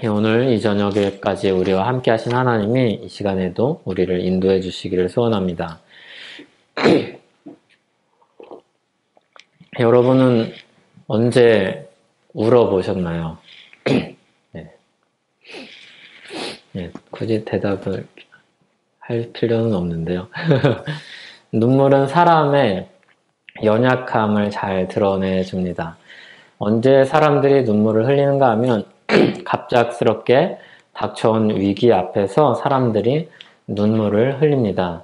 오늘 이 저녁에까지 우리와 함께 하신 하나님이 이 시간에도 우리를 인도해 주시기를 소원합니다. 여러분은 언제 울어보셨나요? 네. 굳이 대답을 할 필요는 없는데요. 눈물은 사람의 연약함을 잘 드러내줍니다. 언제 사람들이 눈물을 흘리는가 하면 갑작스럽게 닥쳐온 위기 앞에서 사람들이 눈물을 흘립니다.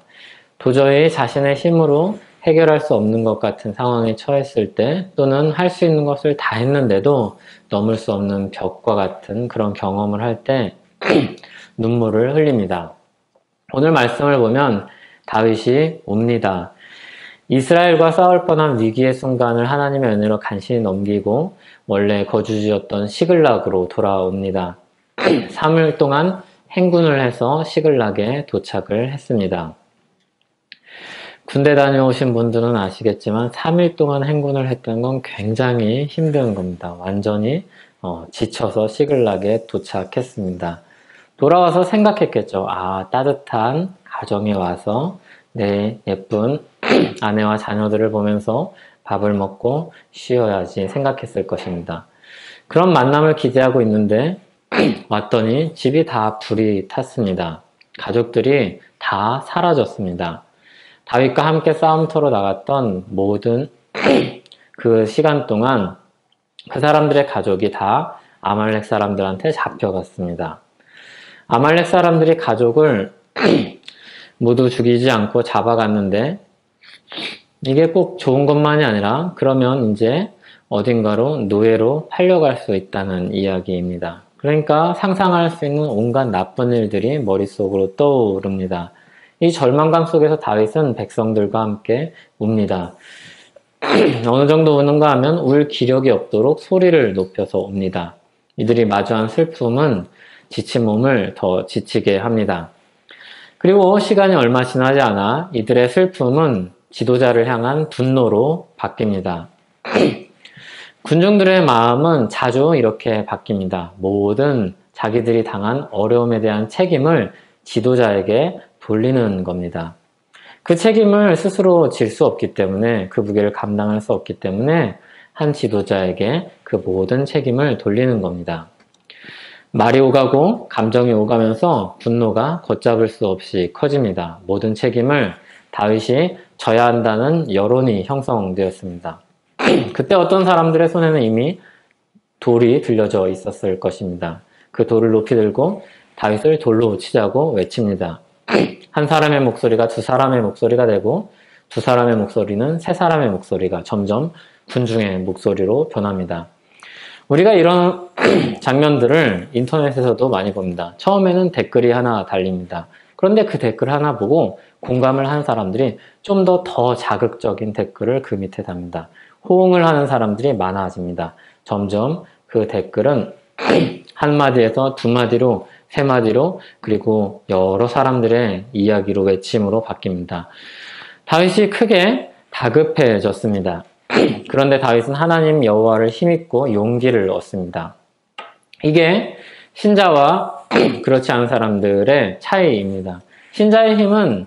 도저히 자신의 힘으로 해결할 수 없는 것 같은 상황에 처했을 때, 또는 할 수 있는 것을 다 했는데도 넘을 수 없는 벽과 같은 그런 경험을 할 때 눈물을 흘립니다. 오늘 말씀을 보면 다윗이 웁니다. 이스라엘과 싸울 뻔한 위기의 순간을 하나님의 은혜로 간신히 넘기고 원래 거주지였던 시글락으로 돌아옵니다. 3일 동안 행군을 해서 시글락에 도착을 했습니다. 군대 다녀오신 분들은 아시겠지만 3일 동안 행군을 했던 건 굉장히 힘든 겁니다. 완전히 지쳐서 시글락에 도착했습니다. 돌아와서 생각했겠죠. 따뜻한 가정에 와서 내 예쁜 아내와 자녀들을 보면서 밥을 먹고 쉬어야지 생각했을 것입니다. 그런 만남을 기대하고 있는데 왔더니 집이 다 불이 탔습니다. 가족들이 다 사라졌습니다. 다윗과 함께 싸움터로 나갔던 모든 그 시간 동안 그 사람들의 가족이 다 아말렉 사람들한테 잡혀갔습니다. 아말렉 사람들이 가족을 모두 죽이지 않고 잡아갔는데 이게 꼭 좋은 것만이 아니라 그러면 이제 어딘가로 노예로 팔려갈 수 있다는 이야기입니다. 그러니까 상상할 수 있는 온갖 나쁜 일들이 머릿속으로 떠오릅니다. 이 절망감 속에서 다윗은 백성들과 함께 웁니다. 어느 정도 우는가 하면 울 기력이 없도록 소리를 높여서 웁니다. 이들이 마주한 슬픔은 지친 몸을 더 지치게 합니다. 그리고 시간이 얼마 지나지 않아 이들의 슬픔은 지도자를 향한 분노로 바뀝니다. 군중들의 마음은 자주 이렇게 바뀝니다. 모든 자기들이 당한 어려움에 대한 책임을 지도자에게 돌리는 겁니다. 그 책임을 스스로 질 수 없기 때문에, 그 무게를 감당할 수 없기 때문에 한 지도자에게 그 모든 책임을 돌리는 겁니다. 말이 오가고 감정이 오가면서 분노가 걷잡을 수 없이 커집니다. 모든 책임을 다윗이 져야 한다는 여론이 형성되었습니다. 그때 어떤 사람들의 손에는 이미 돌이 들려져 있었을 것입니다. 그 돌을 높이 들고 다윗을 돌로 치자고 외칩니다. 한 사람의 목소리가 두 사람의 목소리가 되고 두 사람의 목소리는 세 사람의 목소리가 점점 군중의 목소리로 변합니다. 우리가 이런 장면들을 인터넷에서도 많이 봅니다. 처음에는 댓글이 하나 달립니다. 그런데 그 댓글 하나 보고 공감을 한 사람들이 좀 더 자극적인 댓글을 그 밑에 답니다. 호응을 하는 사람들이 많아집니다. 점점 그 댓글은 한마디에서 두마디로, 세마디로, 그리고 여러 사람들의 이야기로, 외침으로 바뀝니다. 다윗이 크게 다급해졌습니다. 그런데 다윗은 하나님 여호와를 힘입고 용기를 얻습니다. 이게 신자와 그렇지 않은 사람들의 차이입니다. 신자의 힘은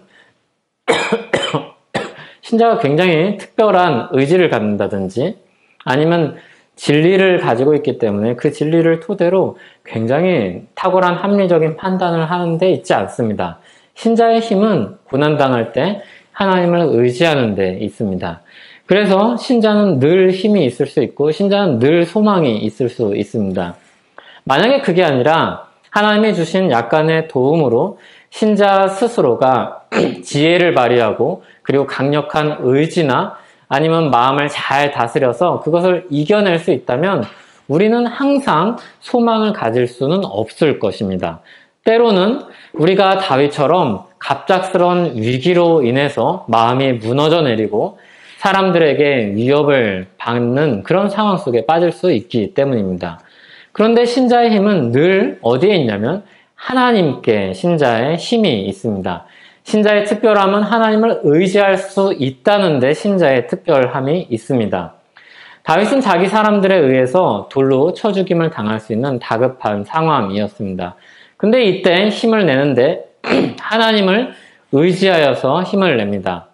신자가 굉장히 특별한 의지를 갖는다든지 아니면 진리를 가지고 있기 때문에 그 진리를 토대로 굉장히 탁월한 합리적인 판단을 하는 데 있지 않습니다. 신자의 힘은 고난당할 때 하나님을 의지하는 데 있습니다. 그래서 신자는 늘 힘이 있을 수 있고 신자는 늘 소망이 있을 수 있습니다. 만약에 그게 아니라 하나님이 주신 약간의 도움으로 신자 스스로가 지혜를 발휘하고 그리고 강력한 의지나 아니면 마음을 잘 다스려서 그것을 이겨낼 수 있다면 우리는 항상 소망을 가질 수는 없을 것입니다. 때로는 우리가 다윗처럼 갑작스러운 위기로 인해서 마음이 무너져 내리고 사람들에게 위협을 받는 그런 상황 속에 빠질 수 있기 때문입니다. 그런데 신자의 힘은 늘 어디에 있냐면 하나님께 신자의 힘이 있습니다. 신자의 특별함은 하나님을 의지할 수 있다는 데 신자의 특별함이 있습니다. 다윗은 자기 사람들에 의해서 돌로 쳐 죽임을 당할 수 있는 다급한 상황이었습니다. 근데 이때 힘을 내는데 하나님을 의지하여서 힘을 냅니다.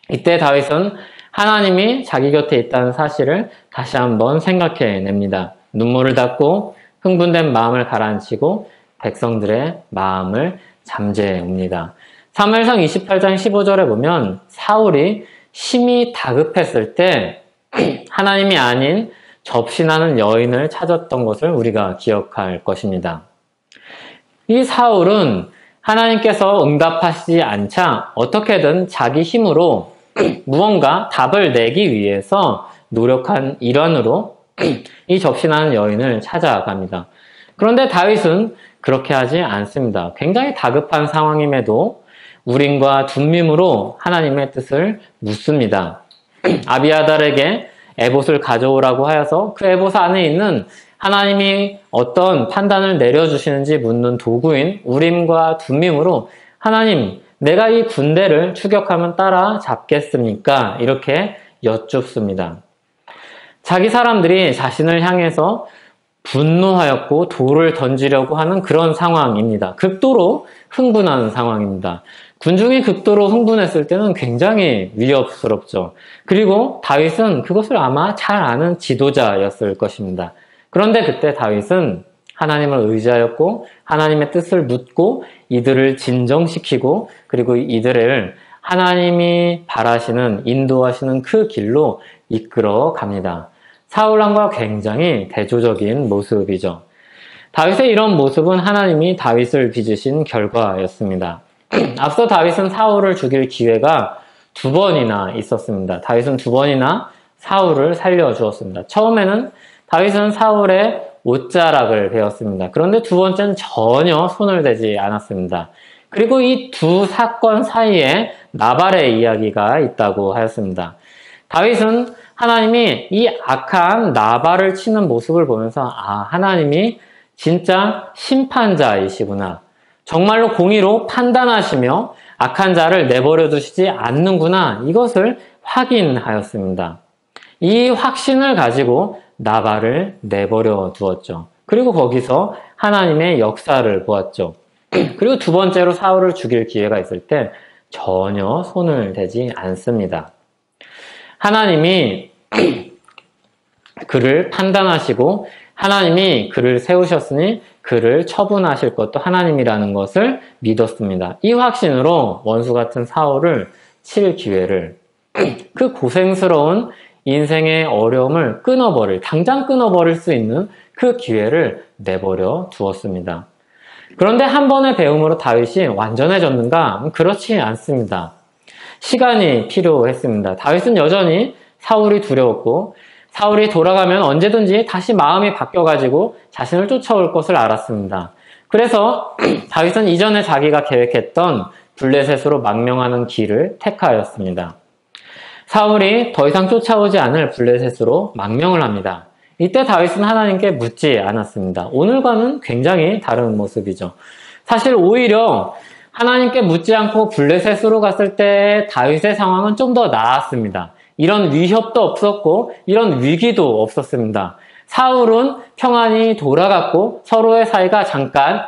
이때 다윗은 하나님이 자기 곁에 있다는 사실을 다시 한번 생각해냅니다. 눈물을 닦고 흥분된 마음을 가라앉히고 백성들의 마음을 잠재웁니다. 사무엘상 28장 15절에 보면 사울이 심히 다급했을 때 하나님이 아닌 접신하는 여인을 찾았던 것을 우리가 기억할 것입니다. 이 사울은 하나님께서 응답하시지 않자 어떻게든 자기 힘으로 무언가 답을 내기 위해서 노력한 일환으로 이 접신하는 여인을 찾아갑니다. 그런데 다윗은 그렇게 하지 않습니다. 굉장히 다급한 상황임에도 우림과 둠밈으로 하나님의 뜻을 묻습니다. 아비아달에게 에봇을 가져오라고 하여서 그 에봇 안에 있는 하나님이 어떤 판단을 내려주시는지 묻는 도구인 우림과 둠밈으로 하나님, 내가 이 군대를 추격하면 따라 잡겠습니까? 이렇게 여쭙습니다. 자기 사람들이 자신을 향해서 분노하였고 돌을 던지려고 하는 그런 상황입니다. 극도로 흥분하는 상황입니다. 군중이 극도로 흥분했을 때는 굉장히 위협스럽죠. 그리고 다윗은 그것을 아마 잘 아는 지도자였을 것입니다. 그런데 그때 다윗은 하나님을 의지하였고 하나님의 뜻을 묻고 이들을 진정시키고 그리고 이들을 하나님이 바라시는 인도하시는 그 길로 이끌어 갑니다. 사울왕과 굉장히 대조적인 모습이죠. 다윗의 이런 모습은 하나님이 다윗을 빚으신 결과였습니다. 앞서 다윗은 사울을 죽일 기회가 2번이나 있었습니다. 다윗은 2번이나 사울을 살려주었습니다. 처음에는 다윗은 사울의 옷자락을 베었습니다. 그런데 2번째는 전혀 손을 대지 않았습니다. 그리고 이 두 사건 사이에 나발의 이야기가 있다고 하였습니다. 다윗은 하나님이 이 악한 나발을 치는 모습을 보면서 하나님이 진짜 심판자이시구나. 정말로 공의로 판단하시며 악한 자를 내버려 두시지 않는구나. 이것을 확인하였습니다. 이 확신을 가지고 나발을 내버려 두었죠. 그리고 거기서 하나님의 역사를 보았죠. 그리고 2번째로 사울을 죽일 기회가 있을 때 전혀 손을 대지 않습니다. 하나님이 그를 판단하시고 하나님이 그를 세우셨으니 그를 처분하실 것도 하나님이라는 것을 믿었습니다. 이 확신으로 원수 같은 사울을 칠 기회를, 그 고생스러운 인생의 어려움을 당장 끊어버릴 수 있는 그 기회를 내버려 두었습니다. 그런데 한 번의 배움으로 다윗이 완전해졌는가? 그렇지 않습니다. 시간이 필요했습니다. 다윗은 여전히 사울이 두려웠고 사울이 돌아가면 언제든지 다시 마음이 바뀌어가지고 자신을 쫓아올 것을 알았습니다. 그래서 다윗은 이전에 자기가 계획했던 블레셋으로 망명하는 길을 택하였습니다. 사울이 더 이상 쫓아오지 않을 블레셋으로 망명을 합니다. 이때 다윗은 하나님께 묻지 않았습니다. 오늘과는 굉장히 다른 모습이죠. 사실 오히려 하나님께 묻지 않고 블레셋으로 갔을 때 다윗의 상황은 좀 더 나았습니다. 이런 위협도 없었고 이런 위기도 없었습니다. 사울은 평안히 돌아갔고 서로의 사이가 잠깐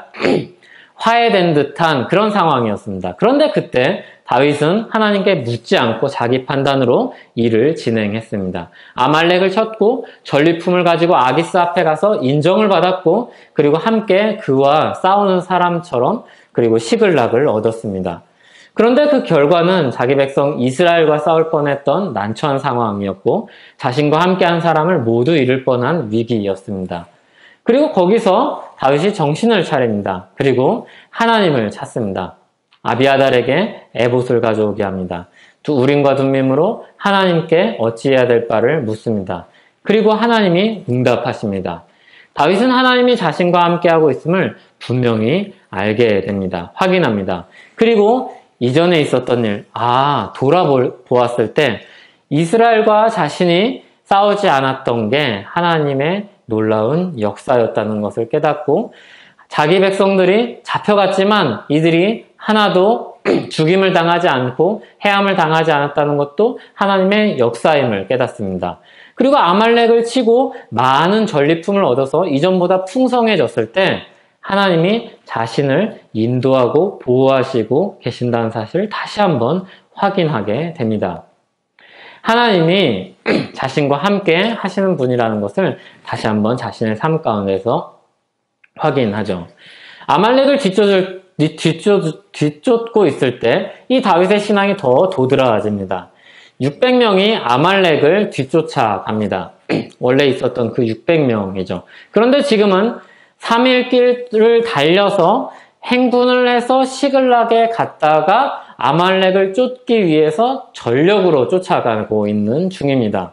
화해된 듯한 그런 상황이었습니다. 그런데 그때 다윗은 하나님께 묻지 않고 자기 판단으로 일을 진행했습니다. 아말렉을 쳤고 전리품을 가지고 아기스 앞에 가서 인정을 받았고 그리고 함께 그와 싸우는 사람처럼 그리고 시글락을 얻었습니다. 그런데 그 결과는 자기 백성 이스라엘과 싸울 뻔했던 난처한 상황이었고 자신과 함께한 사람을 모두 잃을 뻔한 위기였습니다. 그리고 거기서 다윗이 정신을 차립니다. 그리고 하나님을 찾습니다. 아비아달에게 에봇을 가져오게 합니다. 우림과 둠밈으로 하나님께 어찌해야 될 바를 묻습니다. 그리고 하나님이 응답하십니다. 다윗은 하나님이 자신과 함께하고 있음을 분명히 알게 됩니다. 확인합니다. 그리고 이전에 있었던 일, 돌아보았을 때 이스라엘과 자신이 싸우지 않았던 게 하나님의 놀라운 역사였다는 것을 깨닫고 자기 백성들이 잡혀갔지만 이들이 하나도 죽임을 당하지 않고 해함을 당하지 않았다는 것도 하나님의 역사임을 깨닫습니다. 그리고 아말렉을 치고 많은 전리품을 얻어서 이전보다 풍성해졌을 때 하나님이 자신을 인도하고 보호하시고 계신다는 사실을 다시 한번 확인하게 됩니다. 하나님이 자신과 함께 하시는 분이라는 것을 다시 한번 자신의 삶 가운데서 확인하죠. 아말렉을 뒤쫓고 있을 때 이 다윗의 신앙이 더 도드라집니다. 600명이 아말렉을 뒤쫓아갑니다. 원래 있었던 그 600명이죠. 그런데 지금은 3일 길을 달려서 행군을 해서 시글락에 갔다가 아말렉을 쫓기 위해서 전력으로 쫓아가고 있는 중입니다.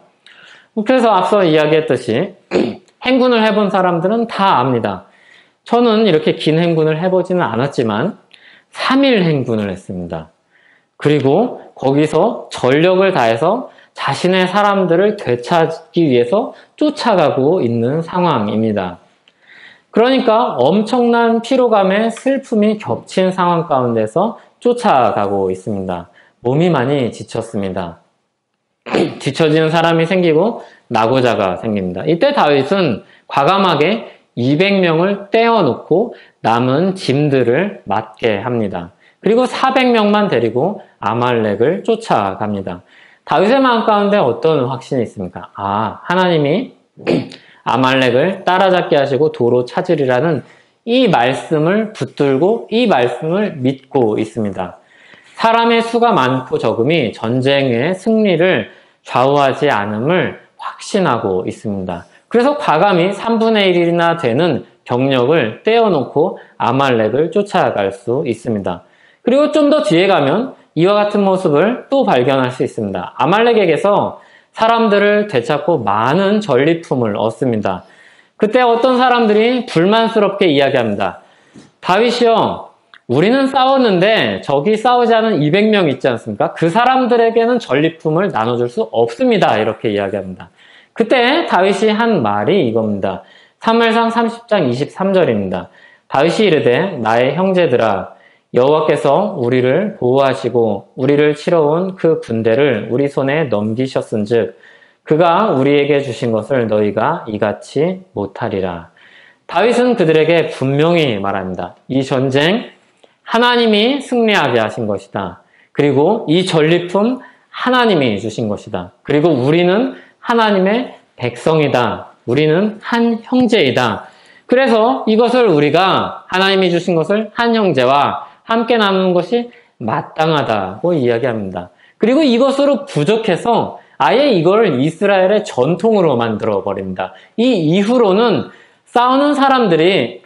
그래서 앞서 이야기했듯이 행군을 해본 사람들은 다 압니다. 저는 이렇게 긴 행군을 해보지는 않았지만 3일 행군을 했습니다. 그리고 거기서 전력을 다해서 자신의 사람들을 되찾기 위해서 쫓아가고 있는 상황입니다. 그러니까 엄청난 피로감에 슬픔이 겹친 상황 가운데서 쫓아가고 있습니다. 몸이 많이 지쳤습니다. 뒤처지는 사람이 생기고 낙오자가 생깁니다. 이때 다윗은 과감하게 200명을 떼어놓고 남은 짐들을 맡게 합니다. 그리고 400명만 데리고 아말렉을 쫓아갑니다. 다윗의 마음 가운데 어떤 확신이 있습니까? 하나님이 아말렉을 따라잡게 하시고 도로 찾으리라는 이 말씀을 붙들고 이 말씀을 믿고 있습니다. 사람의 수가 많고 적음이 전쟁의 승리를 좌우하지 않음을 확신하고 있습니다. 그래서 과감히 3분의 1이나 되는 병력을 떼어놓고 아말렉을 쫓아갈 수 있습니다. 그리고 좀 더 뒤에 가면 이와 같은 모습을 또 발견할 수 있습니다. 아말렉에게서 사람들을 되찾고 많은 전리품을 얻습니다. 그때 어떤 사람들이 불만스럽게 이야기합니다. 다윗이요, 우리는 싸웠는데 저기 싸우지 않은 200명 있지 않습니까? 그 사람들에게는 전리품을 나눠줄 수 없습니다. 이렇게 이야기합니다. 그때 다윗이 한 말이 이겁니다. 사무엘상 30장 23절입니다. 다윗이 이르되 나의 형제들아 여호와께서 우리를 보호하시고 우리를 치러온 그 군대를 우리 손에 넘기셨은즉 그가 우리에게 주신 것을 너희가 이같이 못하리라. 다윗은 그들에게 분명히 말합니다. 이 전쟁 하나님이 승리하게 하신 것이다. 그리고 이 전리품 하나님이 주신 것이다. 그리고 우리는 하나님의 백성이다. 우리는 한 형제이다. 그래서 이것을 우리가 하나님이 주신 것을 한 형제와 함께 나누는 것이 마땅하다고 이야기합니다. 그리고 이것으로 부족해서 아예 이걸 이스라엘의 전통으로 만들어 버립니다. 이 이후로는 싸우는 사람들이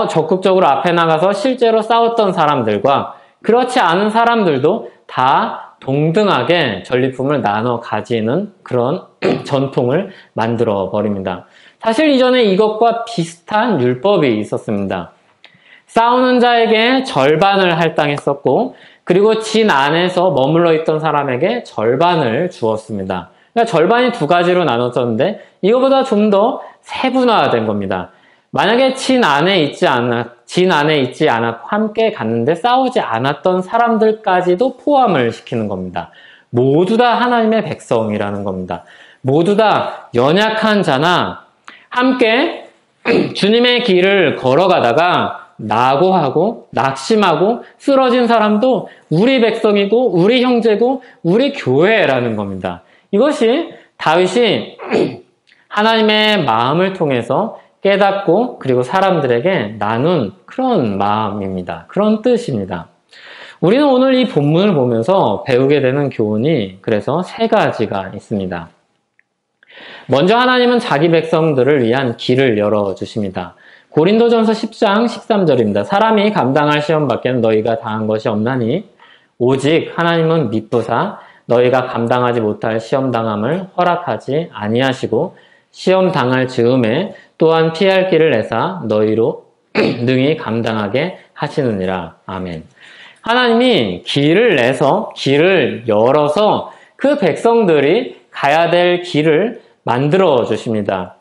적극적으로 앞에 나가서 실제로 싸웠던 사람들과 그렇지 않은 사람들도 다 동등하게 전리품을 나눠 가지는 그런 전통을 만들어 버립니다. 사실 이전에 이것과 비슷한 율법이 있었습니다. 싸우는 자에게 절반을 할당했었고 그리고 진 안에서 머물러 있던 사람에게 절반을 주었습니다. 그러니까 절반이 두 가지로 나눠졌는데 이거보다 좀 더 세분화된 겁니다. 만약에 진 안에 있지 않았고 함께 갔는데 싸우지 않았던 사람들까지도 포함을 시키는 겁니다. 모두 다 하나님의 백성이라는 겁니다. 모두 다 연약한 자나 함께 주님의 길을 걸어가다가 낙오하고 낙심하고 쓰러진 사람도 우리 백성이고 우리 형제고 우리 교회라는 겁니다. 이것이 다윗이 하나님의 마음을 통해서 깨닫고 그리고 사람들에게 나눈 그런 마음입니다. 그런 뜻입니다. 우리는 오늘 이 본문을 보면서 배우게 되는 교훈이 그래서 세 가지가 있습니다. 먼저 하나님은 자기 백성들을 위한 길을 열어주십니다. 고린도전서 10장 13절입니다. 사람이 감당할 시험 밖에는 너희가 당한 것이 없나니 오직 하나님은 미쁘사 너희가 감당하지 못할 시험 당함을 허락하지 아니하시고 시험 당할 즈음에 또한 피할 길을 내사 너희로 능히 감당하게 하시느니라. 아멘. 하나님이 길을 내서 길을 열어서 그 백성들이 가야 될 길을 만들어 주십니다.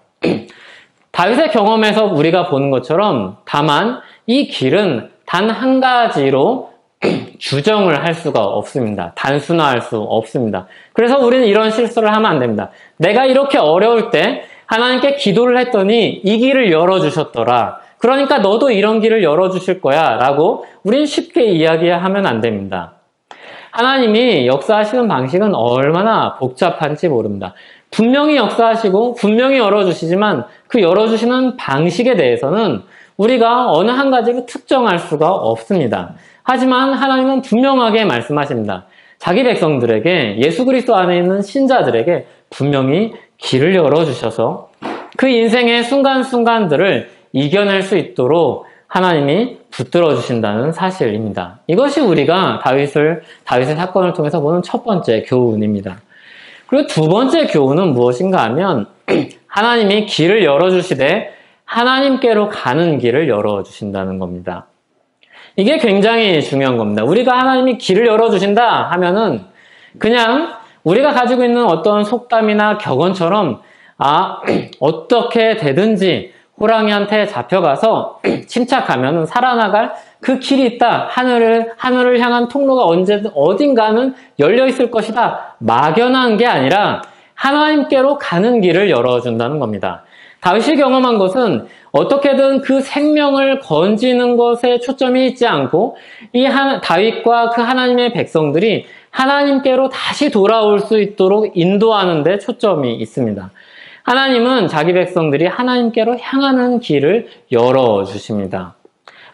다윗의 경험에서 우리가 보는 것처럼 다만 이 길은 단 한 가지로 규정을 할 수가 없습니다. 단순화할 수 없습니다. 그래서 우리는 이런 실수를 하면 안 됩니다. 내가 이렇게 어려울 때 하나님께 기도를 했더니 이 길을 열어주셨더라. 그러니까 너도 이런 길을 열어주실 거야 라고 우린 쉽게 이야기하면 안 됩니다. 하나님이 역사하시는 방식은 얼마나 복잡한지 모릅니다. 분명히 역사하시고 분명히 열어주시지만 그 열어주시는 방식에 대해서는 우리가 어느 한 가지를 특정할 수가 없습니다. 하지만 하나님은 분명하게 말씀하십니다. 자기 백성들에게, 예수 그리스도 안에 있는 신자들에게 분명히 길을 열어주셔서 그 인생의 순간순간들을 이겨낼 수 있도록 하나님이 붙들어 주신다는 사실입니다. 이것이 우리가 다윗의 사건을 통해서 보는 첫 번째 교훈입니다. 그리고 두 번째 교훈은 무엇인가 하면 하나님이 길을 열어주시되 하나님께로 가는 길을 열어주신다는 겁니다. 이게 굉장히 중요한 겁니다. 우리가 하나님이 길을 열어주신다 하면은 그냥 우리가 가지고 있는 어떤 속담이나 격언처럼 어떻게 되든지 호랑이한테 잡혀가서 침착하면 살아나갈 그 길이 있다. 하늘을 향한 통로가 언제든 어딘가는 열려 있을 것이다. 막연한 게 아니라 하나님께로 가는 길을 열어준다는 겁니다. 다윗이 경험한 것은 어떻게든 그 생명을 건지는 것에 초점이 있지 않고 다윗과 그 하나님의 백성들이 하나님께로 다시 돌아올 수 있도록 인도하는 데 초점이 있습니다. 하나님은 자기 백성들이 하나님께로 향하는 길을 열어주십니다.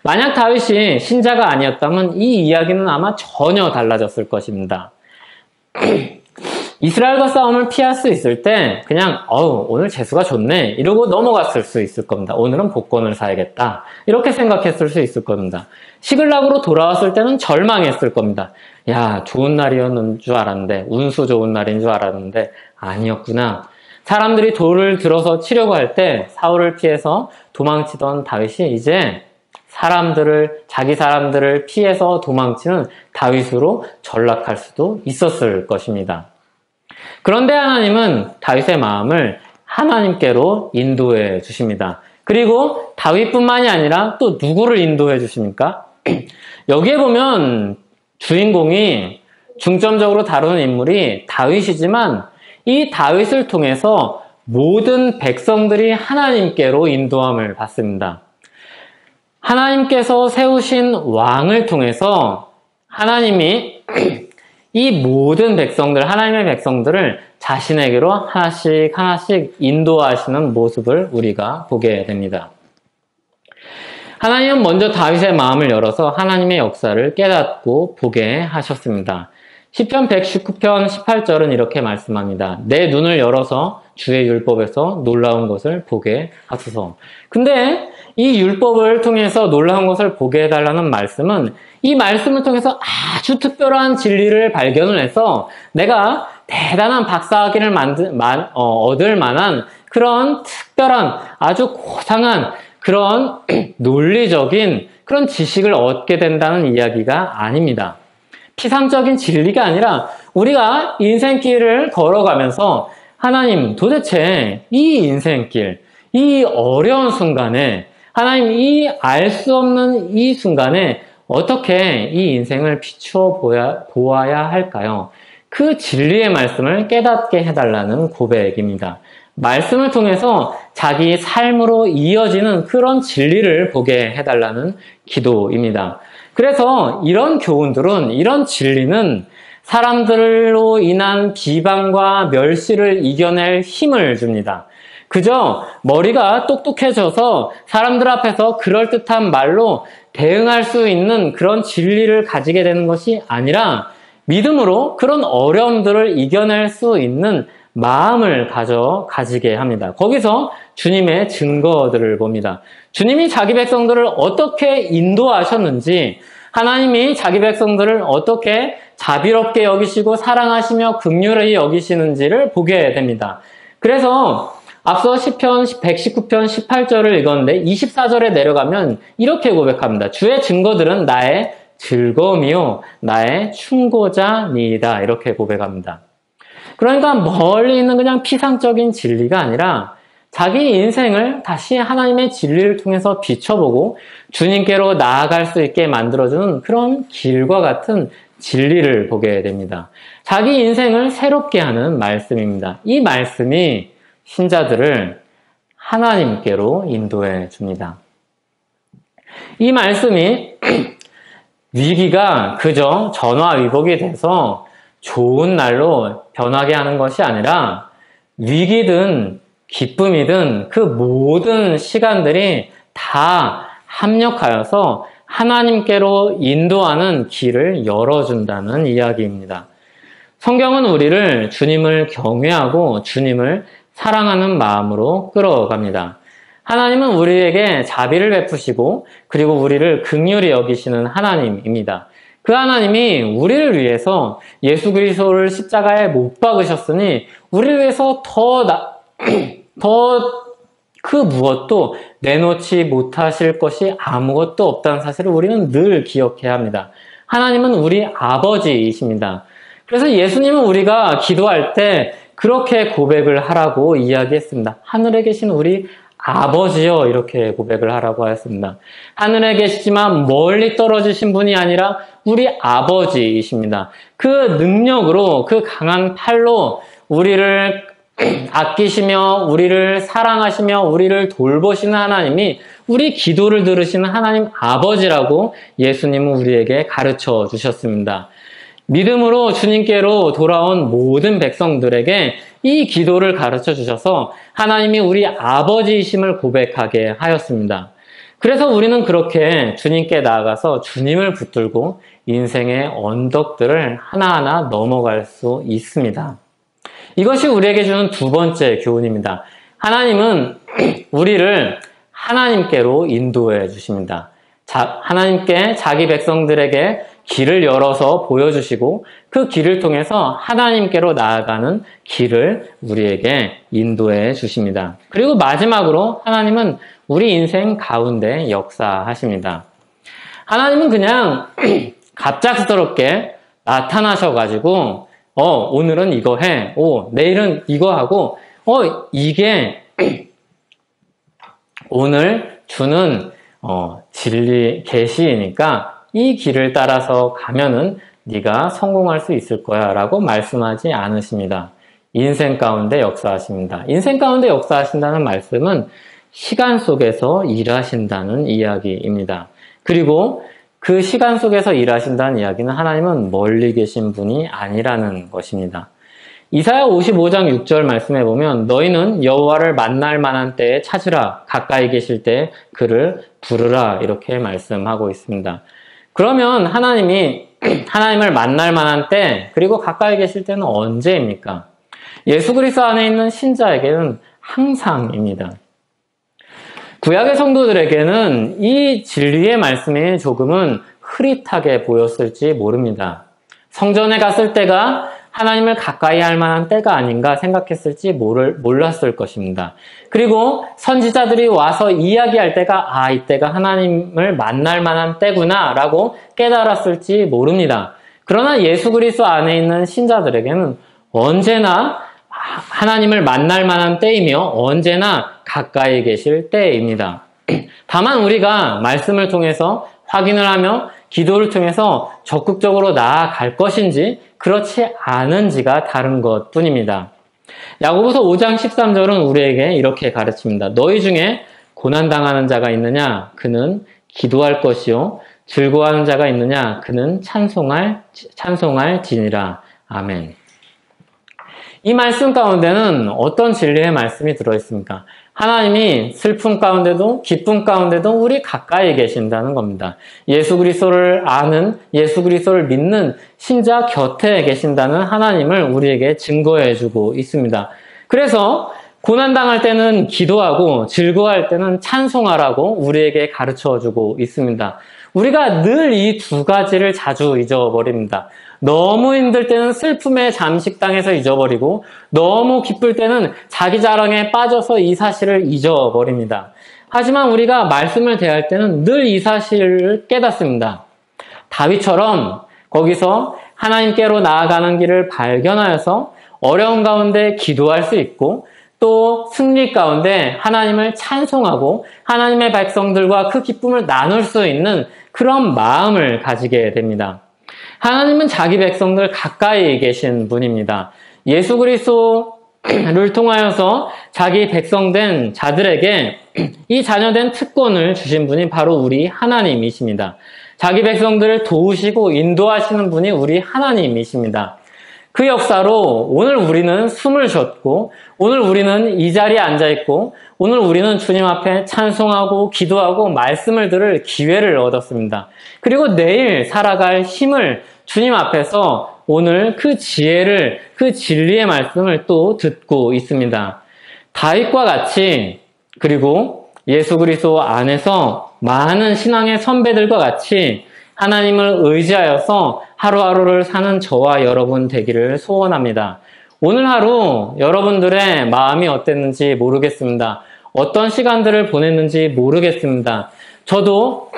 만약 다윗이 신자가 아니었다면 이 이야기는 아마 전혀 달라졌을 것입니다. 이스라엘과 싸움을 피할 수 있을 때 그냥 오늘 재수가 좋네 이러고 넘어갔을 수 있을 겁니다. 오늘은 복권을 사야겠다 이렇게 생각했을 수 있을 겁니다. 시글락으로 돌아왔을 때는 절망했을 겁니다. 야, 좋은 날이었는 줄 알았는데, 운수 좋은 날인 줄 알았는데 아니었구나. 사람들이 돌을 들어서 치려고 할 때 사울을 피해서 도망치던 다윗이 이제 자기 사람들을 피해서 도망치는 다윗으로 전락할 수도 있었을 것입니다. 그런데 하나님은 다윗의 마음을 하나님께로 인도해 주십니다. 그리고 다윗뿐만이 아니라 또 누구를 인도해 주십니까? 여기에 보면 주인공이 중점적으로 다루는 인물이 다윗이지만 이 다윗을 통해서 모든 백성들이 하나님께로 인도함을 받습니다. 하나님께서 세우신 왕을 통해서 하나님이 이 모든 백성들, 하나님의 백성들을 자신에게로 하나씩 인도하시는 모습을 우리가 보게 됩니다. 하나님은 먼저 다윗의 마음을 열어서 하나님의 역사를 깨닫고 보게 하셨습니다. 시편 119편 18절은 이렇게 말씀합니다. 내 눈을 열어서 주의 율법에서 놀라운 것을 보게 하소서. 근데 이 율법을 통해서 놀라운 것을 보게 해달라는 말씀은 이 말씀을 통해서 아주 특별한 진리를 발견을 해서 내가 대단한 박사학위를 얻을 만한 그런 특별한 아주 고상한 그런 논리적인 그런 지식을 얻게 된다는 이야기가 아닙니다. 피상적인 진리가 아니라 우리가 인생길을 걸어가면서 하나님 도대체 이 인생길, 이 어려운 순간에 하나님 이 알 수 없는 이 순간에 어떻게 이 인생을 비추어 보아야 할까요? 그 진리의 말씀을 깨닫게 해달라는 고백입니다. 말씀을 통해서 자기 삶으로 이어지는 그런 진리를 보게 해달라는 기도입니다. 그래서 이런 교훈들은, 이런 진리는 사람들로 인한 비방과 멸시를 이겨낼 힘을 줍니다. 그저 머리가 똑똑해져서 사람들 앞에서 그럴듯한 말로 대응할 수 있는 그런 진리를 가지게 되는 것이 아니라 믿음으로 그런 어려움들을 이겨낼 수 있는 마음을 가지게 합니다. 거기서 주님의 증거들을 봅니다. 주님이 자기 백성들을 어떻게 인도하셨는지, 하나님이 자기 백성들을 어떻게 자비롭게 여기시고 사랑하시며 긍휼히 여기시는지를 보게 됩니다. 그래서 앞서 시편 119편 18절을 읽었는데 24절에 내려가면 이렇게 고백합니다. 주의 증거들은 나의 즐거움이요 나의 충고자니이다. 이렇게 고백합니다. 그러니까 멀리 있는 그냥 피상적인 진리가 아니라 자기 인생을 다시 하나님의 진리를 통해서 비춰보고 주님께로 나아갈 수 있게 만들어주는 그런 길과 같은 진리를 보게 됩니다. 자기 인생을 새롭게 하는 말씀입니다. 이 말씀이 신자들을 하나님께로 인도해 줍니다. 이 말씀이 위기가 그저 전화위복이 돼서 좋은 날로 변하게 하는 것이 아니라 위기든 기쁨이든 그 모든 시간들이 다 합력하여서 하나님께로 인도하는 길을 열어준다는 이야기입니다. 성경은 우리를 주님을 경외하고 주님을 사랑하는 마음으로 끌어갑니다. 하나님은 우리에게 자비를 베푸시고 그리고 우리를 긍휼히 여기시는 하나님입니다. 그 하나님이 우리를 위해서 예수 그리스도를 십자가에 못 박으셨으니 우리를 위해서 더 그 무엇도 내놓지 못하실 것이 아무것도 없다는 사실을 우리는 늘 기억해야 합니다. 하나님은 우리 아버지이십니다. 그래서 예수님은 우리가 기도할 때 그렇게 고백을 하라고 이야기했습니다. 하늘에 계신 우리 아버지여, 이렇게 고백을 하라고 하였습니다. 하늘에 계시지만 멀리 떨어지신 분이 아니라 우리 아버지이십니다. 그 능력으로, 그 강한 팔로 우리를 아끼시며 우리를 사랑하시며 우리를 돌보시는 하나님이 우리 기도를 들으시는 하나님 아버지라고 예수님은 우리에게 가르쳐 주셨습니다. 믿음으로 주님께로 돌아온 모든 백성들에게 이 기도를 가르쳐 주셔서 하나님이 우리 아버지이심을 고백하게 하였습니다. 그래서 우리는 그렇게 주님께 나아가서 주님을 붙들고 인생의 언덕들을 하나하나 넘어갈 수 있습니다. 이것이 우리에게 주는 두 번째 교훈입니다. 하나님은 우리를 하나님께로 인도해 주십니다. 하나님께 자기 백성들에게 길을 열어서 보여주시고 그 길을 통해서 하나님께로 나아가는 길을 우리에게 인도해 주십니다. 그리고 마지막으로 하나님은 우리 인생 가운데 역사하십니다. 하나님은 그냥 갑작스럽게 나타나셔가지고 오늘은 이거 해. 내일은 이거 하고 이게 오늘 주는 진리 계시이니까 이 길을 따라서 가면은 네가 성공할 수 있을 거야 라고 말씀하지 않으십니다. 인생 가운데 역사하십니다. 인생 가운데 역사하신다는 말씀은 시간 속에서 일하신다는 이야기입니다. 그리고 그 시간 속에서 일하신다는 이야기는 하나님은 멀리 계신 분이 아니라는 것입니다. 이사야 55장 6절 말씀해 보면 너희는 여호와를 만날 만한 때에 찾으라, 가까이 계실 때 그를 부르라, 이렇게 말씀하고 있습니다. 그러면 하나님을 만날 만한 때, 그리고 가까이 계실 때는 언제입니까? 예수 그리스도 안에 있는 신자에게는 항상입니다. 구약의 성도들에게는 이 진리의 말씀이 조금은 흐릿하게 보였을지 모릅니다. 성전에 갔을 때가 하나님을 가까이 할 만한 때가 아닌가 생각했을지 몰랐을 것입니다. 그리고 선지자들이 와서 이야기할 때가 이때가 하나님을 만날 만한 때구나 라고 깨달았을지 모릅니다. 그러나 예수 그리스도 안에 있는 신자들에게는 언제나 하나님을 만날 만한 때이며 언제나 가까이 계실 때입니다. 다만 우리가 말씀을 통해서 확인을 하며 기도를 통해서 적극적으로 나아갈 것인지 그렇지 않은지가 다른 것 뿐입니다. 야고보서 5장 13절은 우리에게 이렇게 가르칩니다. 너희 중에 고난당하는 자가 있느냐? 그는 기도할 것이요. 즐거워하는 자가 있느냐? 그는 찬송할 지니라. 아멘. 이 말씀 가운데는 어떤 진리의 말씀이 들어있습니까? 하나님이 슬픔 가운데도 기쁨 가운데도 우리 가까이 계신다는 겁니다. 예수 그리스도를 아는, 예수 그리스도를 믿는 신자 곁에 계신다는 하나님을 우리에게 증거해주고 있습니다. 그래서 고난당할 때는 기도하고 즐거워할 때는 찬송하라고 우리에게 가르쳐주고 있습니다. 우리가 늘 이 두 가지를 자주 잊어버립니다. 너무 힘들 때는 슬픔에 잠식당해서 잊어버리고 너무 기쁠 때는 자기 자랑에 빠져서 이 사실을 잊어버립니다. 하지만 우리가 말씀을 대할 때는 늘 이 사실을 깨닫습니다. 다윗처럼 거기서 하나님께로 나아가는 길을 발견하여서 어려운 가운데 기도할 수 있고 또 승리 가운데 하나님을 찬송하고 하나님의 백성들과 그 기쁨을 나눌 수 있는 그런 마음을 가지게 됩니다. 하나님은 자기 백성들 가까이 계신 분입니다. 예수 그리스도를 통하여서 자기 백성된 자들에게 이 자녀된 특권을 주신 분이 바로 우리 하나님이십니다. 자기 백성들을 도우시고 인도하시는 분이 우리 하나님이십니다. 그 역사로 오늘 우리는 숨을 쉬었고, 오늘 우리는 이 자리에 앉아있고, 오늘 우리는 주님 앞에 찬송하고 기도하고 말씀을 들을 기회를 얻었습니다. 그리고 내일 살아갈 힘을 주님 앞에서 오늘 그 지혜를, 그 진리의 말씀을 또 듣고 있습니다. 다윗과 같이, 그리고 예수 그리스도 안에서 많은 신앙의 선배들과 같이 하나님을 의지하여서 하루하루를 사는 저와 여러분 되기를 소원합니다. 오늘 하루 여러분들의 마음이 어땠는지 모르겠습니다. 어떤 시간들을 보냈는지 모르겠습니다. 저도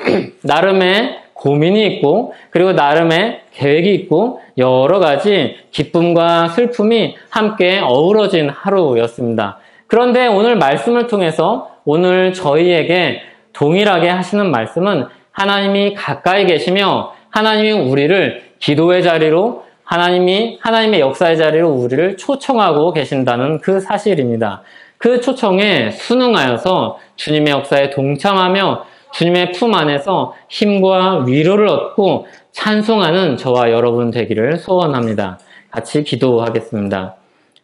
나름의 고민이 있고, 그리고 나름의 계획이 있고, 여러 가지 기쁨과 슬픔이 함께 어우러진 하루였습니다. 그런데 오늘 말씀을 통해서 오늘 저희에게 동일하게 하시는 말씀은 하나님이 가까이 계시며 하나님이 우리를 기도의 자리로, 하나님의 역사의 자리로 우리를 초청하고 계신다는 그 사실입니다. 그 초청에 순응하여서 주님의 역사에 동참하며 주님의 품 안에서 힘과 위로를 얻고 찬송하는 저와 여러분 되기를 소원합니다. 같이 기도하겠습니다.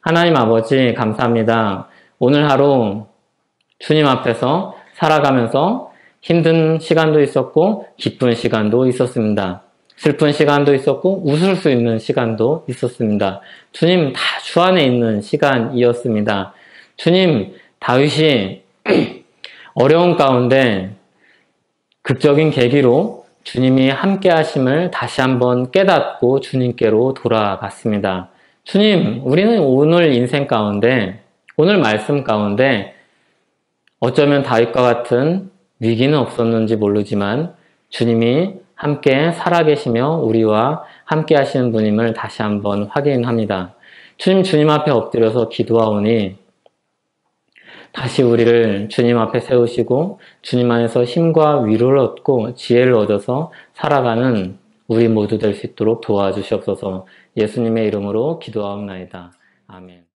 하나님 아버지 감사합니다. 오늘 하루 주님 앞에서 살아가면서 힘든 시간도 있었고 기쁜 시간도 있었습니다. 슬픈 시간도 있었고 웃을 수 있는 시간도 있었습니다. 주님, 다 주 안에 있는 시간이었습니다. 주님, 다윗이 어려운 가운데 극적인 계기로 주님이 함께 하심을 다시 한번 깨닫고 주님께로 돌아갔습니다. 주님, 우리는 오늘 인생 가운데, 오늘 말씀 가운데 어쩌면 다윗과 같은 위기는 없었는지 모르지만 주님이 함께 살아계시며 우리와 함께 하시는 분임을 다시 한번 확인합니다. 주님 앞에 엎드려서 기도하오니 다시 우리를 주님 앞에 세우시고 주님 안에서 힘과 위로를 얻고 지혜를 얻어서 살아가는 우리 모두 될 수 있도록 도와주시옵소서. 예수님의 이름으로 기도하옵나이다. 아멘.